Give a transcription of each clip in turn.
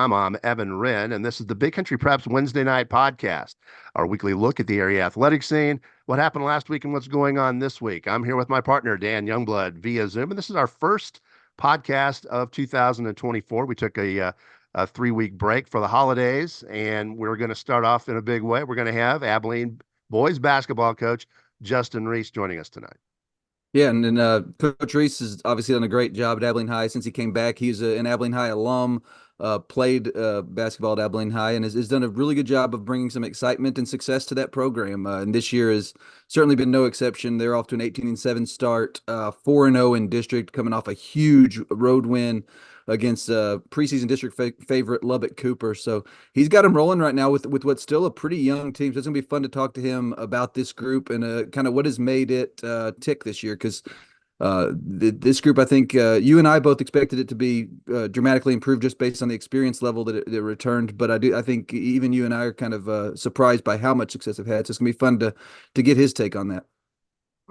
PREPS.com. I'm Evan Wren, and this is the Big Country Preps Wednesday night podcast, our weekly look at the area athletic scene, what happened last week, and what's going on this week. I'm here with my partner, Dan Youngblood, via Zoom, and this is our first podcast of 2024. We took a 3-week break for the holidays, and we're going to start off in a big way. We're going to have Abilene boys basketball coach Justin Reese joining us tonight. Yeah, and then Coach Reese has obviously done a great job at Abilene High since he came back. He's an Abilene High alum, played basketball at Abilene High, and has done a really good job of bringing some excitement and success to that program. And this year has certainly been no exception. They're off to an 18-7 start, 4-0 in district, coming off a huge road win against preseason district favorite Lubbock Cooper. So he's got him rolling right now with what's still a pretty young team. So it's going to be fun to talk to him about this group and kind of what has made it tick this year. Because this group, I think you and I both expected it to be dramatically improved just based on the experience level that it returned. But I think even you and I are kind of surprised by how much success they've had. So it's going to be fun to get his take on that.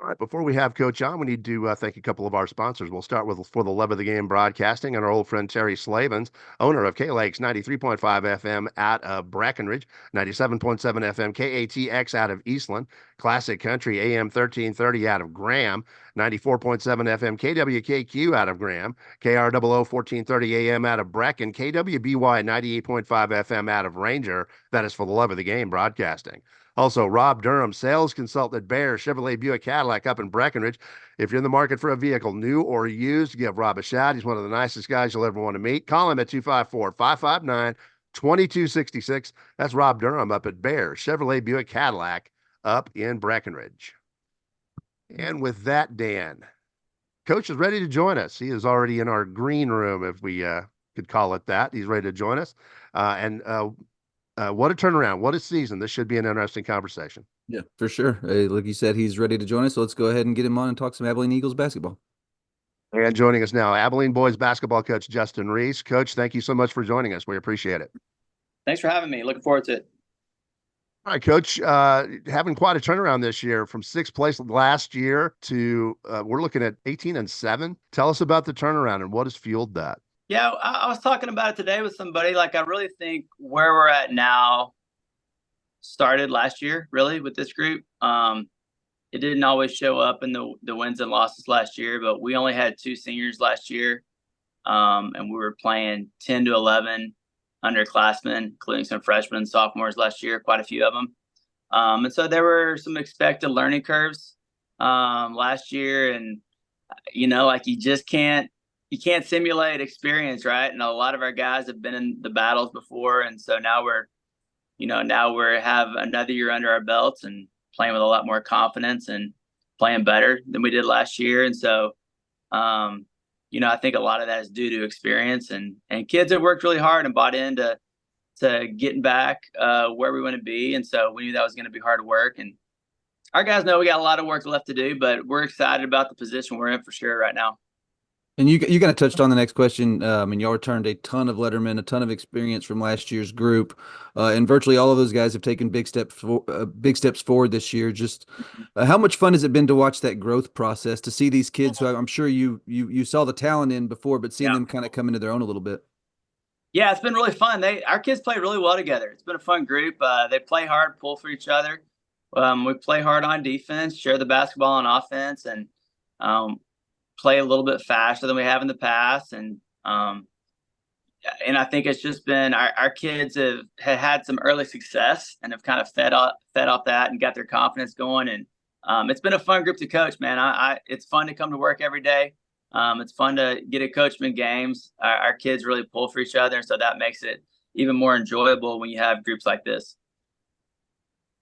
All right, before we have Coach on, we need to thank a couple of our sponsors. We'll start with For the Love of the Game Broadcasting and our old friend Terry Slavens, owner of K-Lakes 93.5 FM out of Brackenridge, 97.7 FM KATX out of Eastland, Classic Country AM 1330 out of Graham, 94.7 FM KWKQ out of Graham, KROO 1430 AM out of Brecken, KWBY 98.5 FM out of Ranger. That is For the Love of the Game Broadcasting. Also, Rob Durham, sales consultant at Bear Chevrolet Buick Cadillac up in Breckenridge. If you're in the market for a vehicle, new or used, give Rob a shout. He's one of the nicest guys you'll ever want to meet. Call him at 254-559-2266. That's Rob Durham up at Bear Chevrolet Buick Cadillac up in Breckenridge. And with that, Dan, Coach is ready to join us. He is already in our green room, if we could call it that. He's ready to join us. What a turnaround. What a season. This should be an interesting conversation. Yeah, for sure. Like you said, he's ready to join us. So let's go ahead and get him on and talk some Abilene Eagles basketball. And joining us now, Abilene boys basketball coach Justin Reese. Coach, thank you so much for joining us. We appreciate it. Thanks for having me. Looking forward to it. All right, Coach, having quite a turnaround this year from 6th place last year to we're looking at 18-7. Tell us about the turnaround and what has fueled that. Yeah, I was talking about it today with somebody. Like, I really think where we're at now started last year, really, with this group. It didn't always show up in the wins and losses last year, but we only had 2 seniors last year, and we were playing 10 to 11 underclassmen, including some freshmen and sophomores last year, quite a few of them. And so there were some expected learning curves last year, and, like you can't simulate experience, right? And a lot of our guys have been in the battles before. And so now we have another year under our belts and playing with a lot more confidence and playing better than we did last year. And so, I think a lot of that is due to experience and kids have worked really hard and bought into getting back where we want to be. And so we knew that was going to be hard work. And our guys know we got a lot of work left to do, but we're excited about the position we're in for sure right now. And you kind of touched on the next question. And y'all returned a ton of lettermen, a ton of experience from last year's group, and virtually all of those guys have taken big steps forward this year. Just how much fun has it been to watch that growth process, to see these kids who I'm sure you saw the talent in before, but seeing them kind of come into their own a little bit? Yeah, it's been really fun. Our kids play really well together. It's been a fun group. They play hard, pull for each other. We play hard on defense, share the basketball on offense, and play a little bit faster than we have in the past. And I think it's just been our kids have had some early success and have kind of fed off that and got their confidence going. And it's been a fun group to coach, man. It's fun to come to work every day. It's fun to get to coach them in games. Our kids really pull for each other. And so that makes it even more enjoyable when you have groups like this.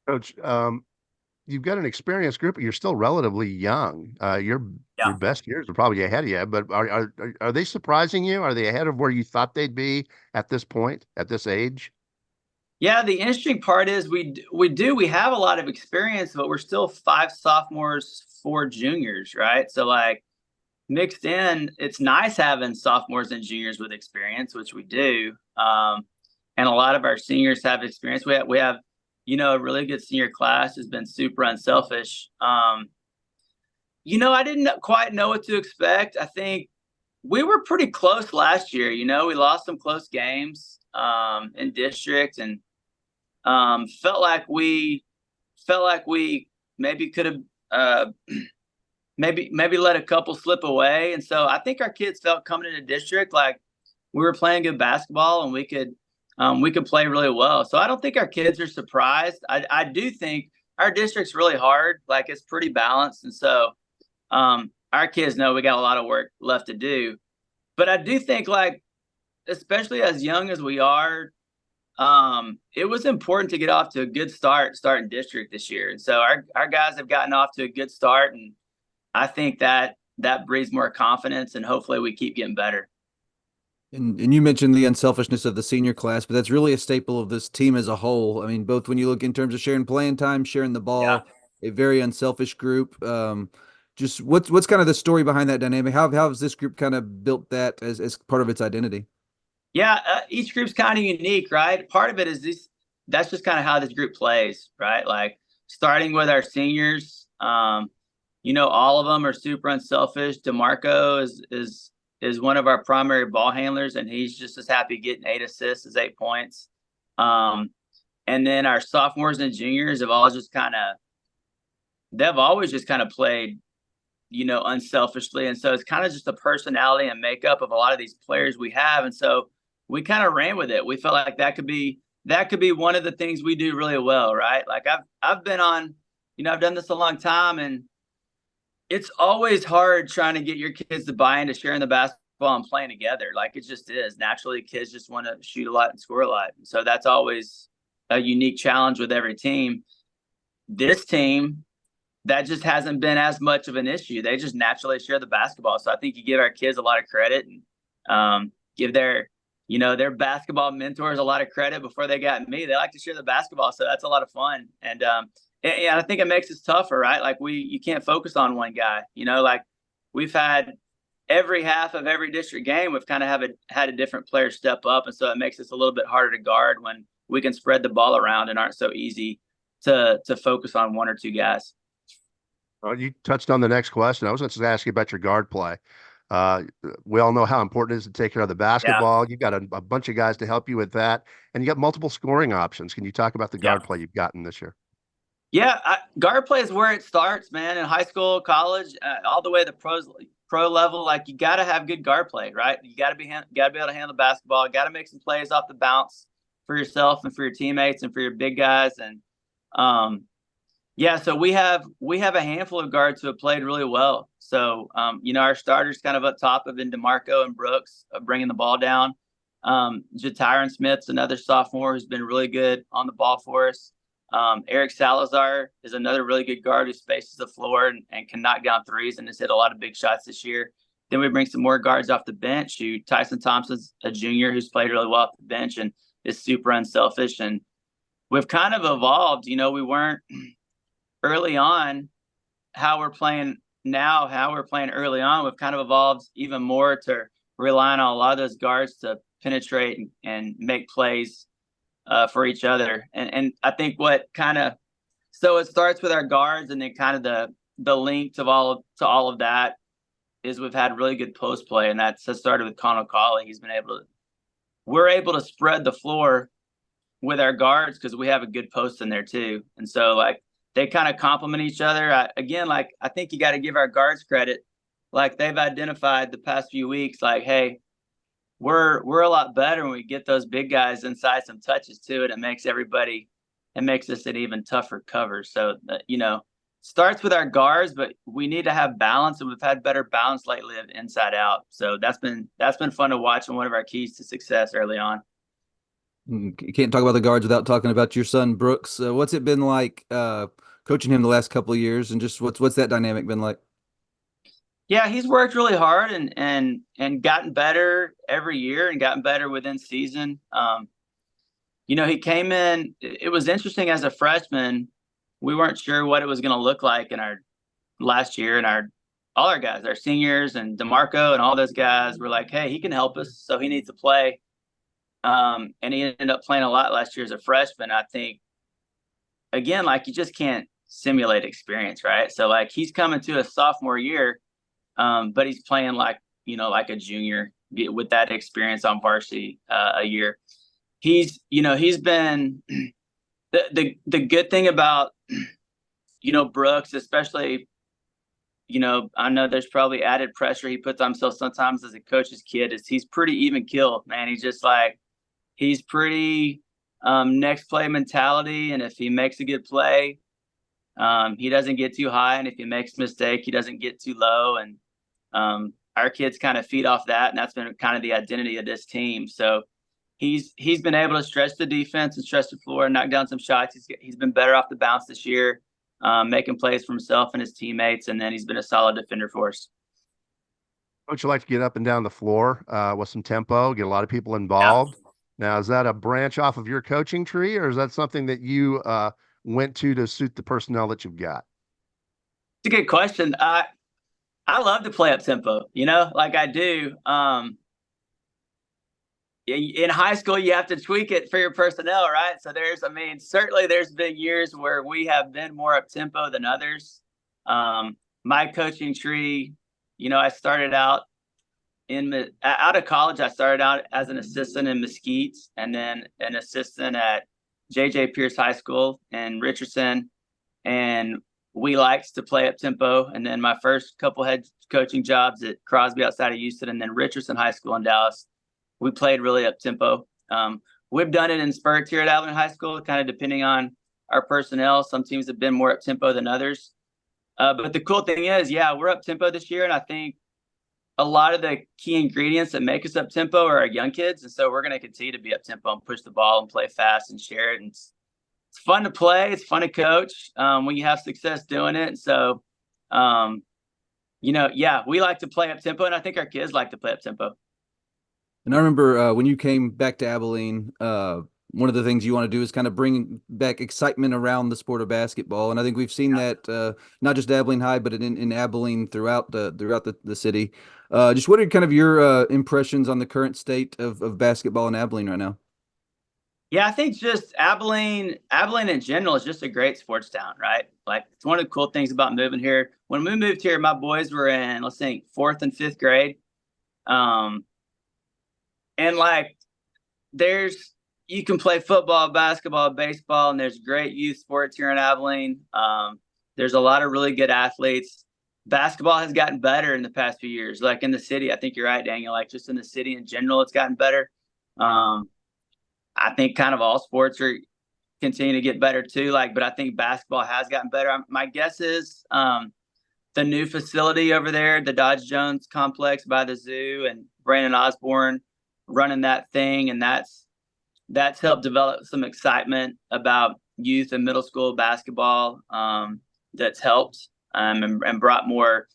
Coach, you've got an experienced group, but you're still relatively young. Your best years are probably ahead of you, but are they surprising you? Are they ahead of where you thought they'd be at this point, at this age? Yeah, the interesting part is we have a lot of experience, but we're still 5 sophomores, 4 juniors, right? So like mixed in, it's nice having sophomores and juniors with experience, which we do. And a lot of our seniors have experience. We have a really good senior class has been super unselfish. I didn't quite know what to expect. I think we were pretty close last year. We lost some close games. in district, and felt like we maybe could have maybe let a couple slip away. And so I think our kids felt coming into district like we were playing good basketball and we could play really well. So I don't think our kids are surprised. I do think our district's really hard. Like, it's pretty balanced. And so our kids know we got a lot of work left to do. But I do think, like, especially as young as we are, it was important to get off to a good starting district this year. And so our guys have gotten off to a good start. And I think that breeds more confidence, and hopefully we keep getting better. And you mentioned the unselfishness of the senior class, but that's really a staple of this team as a whole. I mean, both when you look in terms of sharing playing time, sharing the ball, a very unselfish group. Just what's kind of the story behind that dynamic? How has this group kind of built that as part of its identity? Yeah, each group's kind of unique, right? Part of it is that's just kind of how this group plays, right? Like, starting with our seniors, all of them are super unselfish. DeMarco is one of our primary ball handlers, and he's just as happy getting 8 assists as 8 points. And then our sophomores and juniors they've always just kind of played, unselfishly. And so it's kind of just the personality and makeup of a lot of these players we have. And so we kind of ran with it. We felt like that could be one of the things we do really well, right? Like, I've been on, I've done this a long time, and it's always hard trying to get your kids to buy into sharing the basketball and playing together. Like, it just is. Naturally, kids just want to shoot a lot and score a lot. And so that's always a unique challenge with every team. This team, that just hasn't been as much of an issue. They just naturally share the basketball. So I think you give our kids a lot of credit, and give their basketball mentors a lot of credit. Before they got me, they like to share the basketball. So that's a lot of fun. And I think it makes us tougher, right? Like, you can't focus on one guy. Like, we've had every half of every district game, we've kind of had a different player step up, and so it makes us a little bit harder to guard when we can spread the ball around and aren't so easy to focus on one or two guys. Well, you touched on the next question. I was going to ask you about your guard play. We all know how important it is to take care of the basketball. You've got a bunch of guys to help you with that, and you got multiple scoring options. Can you talk about the guard play you've gotten this year? Yeah, guard play is where it starts, man. In high school, college, all the way to pro level. Like, you got to have good guard play, right? You got to be able to handle the basketball. Got to make some plays off the bounce for yourself and for your teammates and for your big guys. And so we have a handful of guards who have played really well. So our starters kind of up top have been DeMarco and Brooks, bringing the ball down. Jatiron Smith's another sophomore who's been really good on the ball for us. Eric Salazar is another really good guard who spaces the floor and can knock down threes and has hit a lot of big shots this year. Then we bring some more guards off the bench. Tyson Thompson's a junior who's played really well off the bench and is super unselfish. And we've kind of evolved. We weren't early on how we're playing now, how we're playing early on. We've kind of evolved even more to relying on a lot of those guards to penetrate and make plays for each other. And I think so it starts with our guards, and then kind of the link to all of that is we've had really good post play, and that started with Connell Colley. We're able to spread the floor with our guards because we have a good post in there too. And so, like, they kind of complement each other. I think you got to give our guards credit. Like, they've identified the past few weeks, like, hey, we're a lot better when we get those big guys inside some touches too, and it makes us an even tougher cover. So starts with our guards, but we need to have balance, and we've had better balance lately of inside out. So that's been fun to watch, and one of our keys to success early on. You can't talk about the guards without talking about your son Brooks. What's it been like coaching him the last couple of years, and just what's that dynamic been like? Yeah, he's worked really hard and gotten better every year and gotten better within season. He came in, it was interesting as a freshman. We weren't sure what it was going to look like in our last year, and all our guys, our seniors and DeMarco and all those guys were like, hey, he can help us, so he needs to play. And he ended up playing a lot last year as a freshman. I think, again, like, you just can't simulate experience, right? So, like, he's coming to a sophomore year, but he's playing like a junior with that experience on varsity a year. he's been the good thing about Brooks, especially, I know there's probably added pressure he puts on himself sometimes as a coach's kid, is he's pretty even keel, man. He's just like, he's pretty next play mentality. And if he makes a good play, he doesn't get too high. And if he makes a mistake, he doesn't get too low. And our kids kind of feed off that. And that's been kind of the identity of this team. So he's been able to stretch the defense and stretch the floor and knock down some shots. He's been better off the bounce this year, making plays for himself and his teammates. And then he's been a solid defender for us. Coach, you like to get up and down the floor with some tempo, get a lot of people Yeah. involved. Now, is that a branch off of your coaching tree, or is that something that you went to suit the personnel that you've got? It's a good question. I love to play up tempo, like I do. In high school, you have to tweak it for your personnel, right? So certainly there's been years where we have been more up tempo than others. My coaching tree, I started out out of college. I started out as an assistant in Mesquite, and then an assistant at J.J. Pierce High School in Richardson. And we liked to play up tempo. And then my first couple head coaching jobs at Crosby outside of Houston, and then Richardson High School in Dallas, we played really up tempo. We've done it in spurts here at Abilene High School, kind of depending on our personnel. Some teams have been more up tempo than others. But the cool thing is, we're up tempo this year. And I think a lot of the key ingredients that make us up tempo are our young kids. And so we're going to continue to be up tempo and push the ball and play fast and share it. And it's fun to play. It's fun to coach when you have success doing it. And so, we like to play up tempo, and I think our kids like to play up tempo. And I remember when you came back to Abilene, one of the things you want to do is kind of bring back excitement around the sport of basketball. And I think we've seen that not just Abilene High, but in Abilene throughout the city. Just what are kind of your impressions on the current state of basketball in Abilene right now? Yeah, I think just Abilene in general is just a great sports town, right? Like, it's one of the cool things about moving here. When we moved here, my boys were in, let's think, 4th and 5th grade. And like, you can play football, basketball, baseball, and there's great youth sports here in Abilene. There's a lot of really good athletes. Basketball has gotten better in the past few years. Like in the city, I think you're right, Daniel. Like, just in the city in general, it's gotten better. I think kind of all sports are continuing to get better too. But I think basketball has gotten better. My guess is the new facility over there, the Dodge Jones complex by the zoo, and Brandon Osborne running that thing, and that's helped develop some excitement about youth and middle school basketball. That's helped and brought more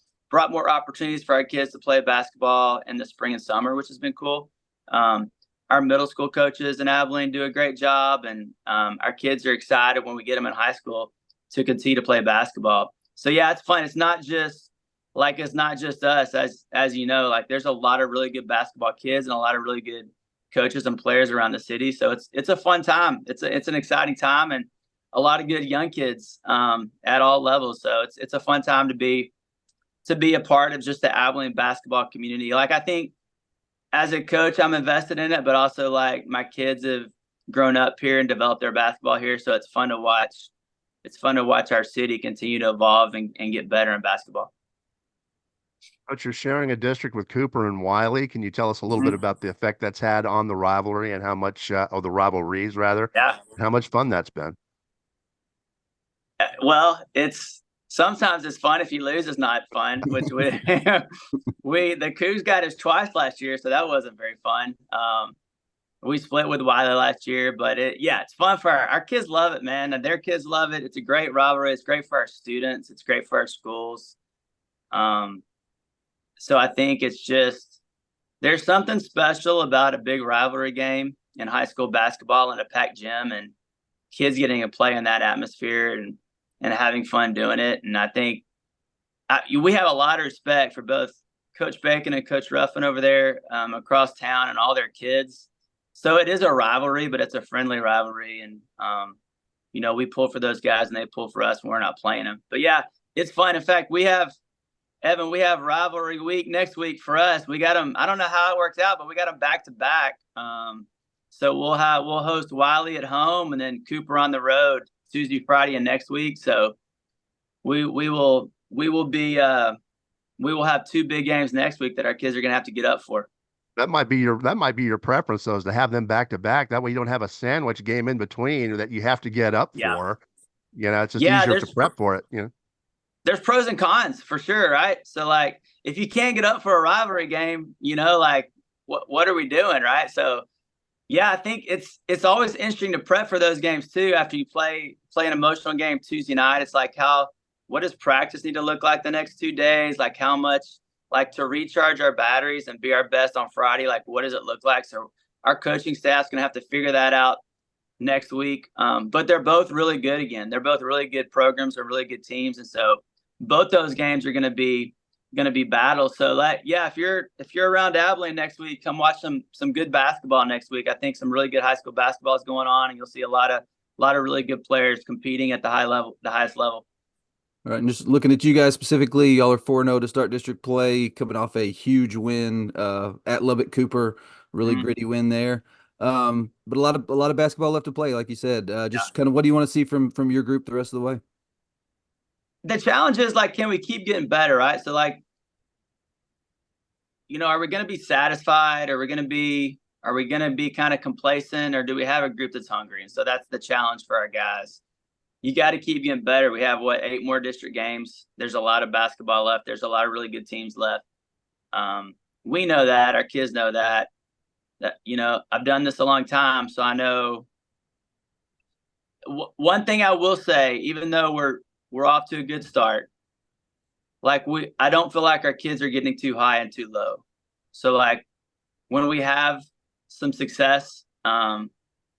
opportunities for our kids to play basketball in the spring and summer, which has been cool. Our middle school coaches in Abilene do a great job, and our kids are excited when we get them in high school to continue to play basketball. So it's fun. It's not just us, as you know. Like, there's a lot of really good basketball kids and a lot of really good coaches and players around the city. So it's a fun time. It's an exciting time, and a lot of good young kids at all levels. So it's a fun time to be a part of just the Abilene basketball community. Like, I think as a coach, I'm invested in it, but also, like, my kids have grown up here and developed their basketball here. So it's fun to watch. It's fun to watch our city continue to evolve and get better in basketball. Coach, you're sharing a district with Cooper and Wiley. Can you tell us a little bit about the effect that's had on the rivalry and how much, or the rivalries rather, Yeah. how much fun that's been? Well, sometimes it's fun. If you lose, it's not fun, which the Cougs got us twice last year, so that wasn't very fun. We split with Wiley last year, but it's fun for our kids. Love it, man, and their kids love it. It's a great rivalry. It's great for our students. It's great for our schools. So I think there's something special about a big rivalry game in high school basketball in a packed gym, and kids getting to play in that atmosphere and having fun doing it. And I think we have a lot of respect for both Coach Bacon and Coach Ruffin over there across town and all their kids. So it is a rivalry, but it's a friendly rivalry. And, we pull for those guys and they pull for us when we're not playing them. But it's fun. In fact, we have rivalry week next week for us. We got them. I don't know how it works out, but we got them back to back. So we'll host Wiley at home and then Cooper on the road Tuesday, Friday, and next week. So we will have two big games next week that our kids are going to have to get up for. That might be your preference, though, is to have them back to back. That way you don't have a sandwich game in between that you have to get up Yeah. for. It's just Yeah, easier to prep for it. There's pros and cons for sure, right? So like if you can't get up for a rivalry game, like what are we doing, right? So yeah, I think it's always interesting to prep for those games too. After you play an emotional game Tuesday night, it's like what does practice need to look like the next 2 days? Like how much, like to recharge our batteries and be our best on Friday, like what does it look like? So our coaching staff's gonna have to figure that out next week. But they're both really good again. They're both really good programs or really good teams. And so both those games are gonna be battles. So if you're around Abilene next week, come watch some good basketball next week. I think some really good high school basketball is going on, and you'll see a lot of really good players competing at the highest level. All right, and just looking at you guys specifically, y'all are 4-0 to start district play, coming off a huge win at Lubbock Cooper, really gritty win there. But a lot of basketball left to play, like you said. Just kind of what do you want to see from your group the rest of the way? The challenge is can we keep getting better, right? So are we going to be satisfied? Are we going to be kind of complacent, or do we have a group that's hungry? And so that's the challenge for our guys. You got to keep getting better. We have 8 more district games. There's a lot of basketball left. There's a lot of really good teams left. We know that. Our kids know that. I've done this a long time, so I know. One thing I will say, even though we're off to a good start, I don't feel like our kids are getting too high and too low. So when we have some success,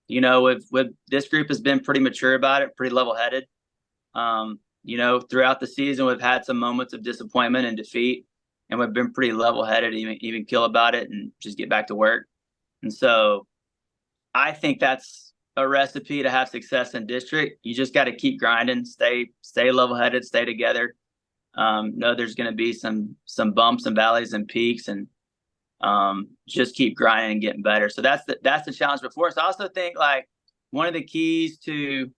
with this group has been pretty mature about it, pretty level-headed. Throughout the season, we've had some moments of disappointment and defeat, and we've been pretty level-headed, even kill about it and just get back to work. And so I think that's a recipe to have success in district. You just got to keep grinding, stay level-headed, stay together. Know there's going to be some bumps and valleys and peaks, and just keep grinding and getting better. So that's the challenge before us. I also think one of the keys to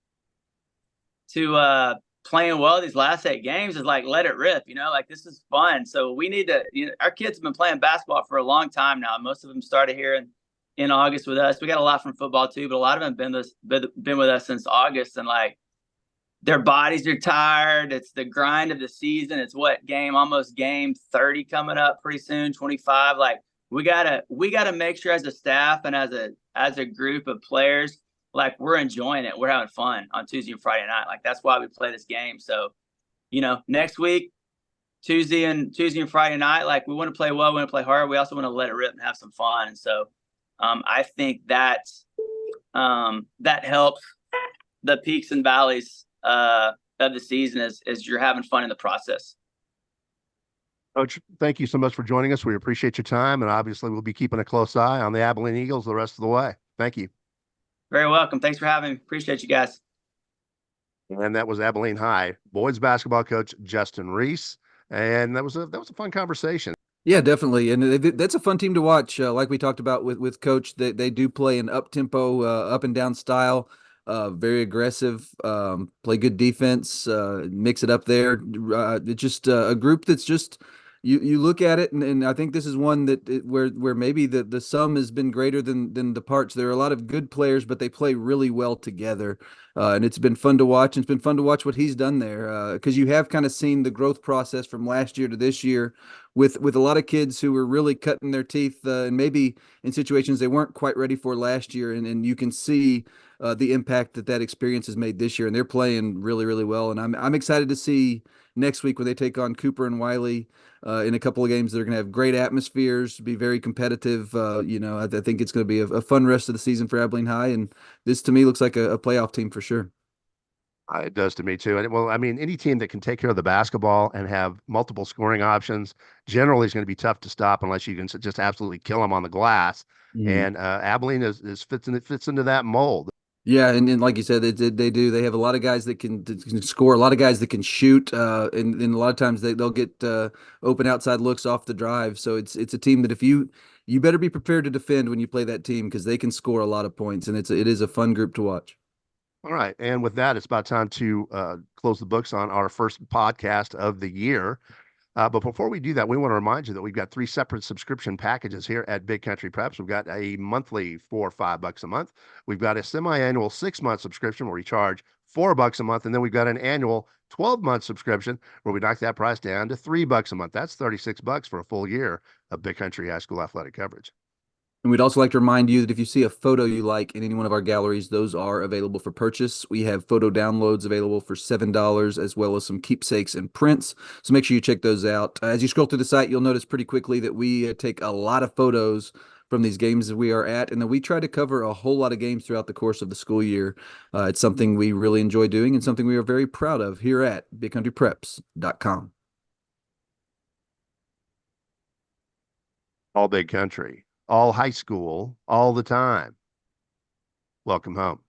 playing well these last 8 games is let it rip. This is fun. So we need to. Our kids have been playing basketball for a long time now. Most of them started here in August with us. We got a lot from football too, but a lot of them been with us since August, and their bodies are tired. It's the grind of the season. It's almost game 30 coming up pretty soon, 25. We gotta make sure as a staff and as a group of players, we're enjoying it. We're having fun on Tuesday and Friday night. That's why we play this game. So, next week, Tuesday and Friday night, we want to play well, we want to play hard. We also want to let it rip and have some fun. And so, I think that helps the peaks and valleys of the season as you're having fun in the process. Coach, thank you so much for joining us. We appreciate your time, and obviously we'll be keeping a close eye on the Abilene Eagles the rest of the way. Thank you. Very welcome. Thanks for having me. Appreciate you guys. And that was Abilene High boys basketball coach Justin Reese, and that was a fun conversation. Yeah, definitely, and that's a fun team to watch. Like we talked about with Coach, they do play an up tempo, up and down style. Very aggressive, play good defense, mix it up there. It's just a group that's just you look at it, and I think this is one where maybe the sum has been greater than the parts. There are a lot of good players, but they play really well together, and it's been fun to watch. And it's been fun to watch what he's done there, because you have kind of seen the growth process from last year to this year, with a lot of kids who were really cutting their teeth, and maybe in situations they weren't quite ready for last year, and you can see the impact that experience has made this year, and they're playing really, really well. And I'm excited to see next week when they take on Cooper and Wiley in a couple of games. They're going to have great atmospheres, be very competitive. I think it's going to be a fun rest of the season for Abilene High, and this to me looks like a playoff team for sure. It does to me too. And well, I mean, any team that can take care of the basketball and have multiple scoring options generally is going to be tough to stop unless you can just absolutely kill them on the glass. And Abilene fits into that mold. Yeah, and like you said, they do. They have a lot of guys that can score, a lot of guys that can shoot, and a lot of times they'll get open outside looks off the drive. So it's a team that if you better be prepared to defend when you play that team because they can score a lot of points, and it is a fun group to watch. All right. And with that, it's about time to close the books on our first podcast of the year. But before we do that, we want to remind you that we've got three separate subscription packages here at Big Country Preps. We've got a monthly for $5 a month. We've got a semi-annual 6-month subscription where we charge $4 a month, and then we've got an annual 12-month subscription where we knock that price down to $3 a month. That's $36 for a full year of Big Country High School athletic coverage. And we'd also like to remind you that if you see a photo you like in any one of our galleries, those are available for purchase. We have photo downloads available for $7, as well as some keepsakes and prints. So make sure you check those out. As you scroll through the site, you'll notice pretty quickly that we take a lot of photos from these games that we are at, and then we try to cover a whole lot of games throughout the course of the school year. It's something we really enjoy doing and something we are very proud of here at BigCountryPreps.com. All Big Country, all high school, all the time. Welcome home.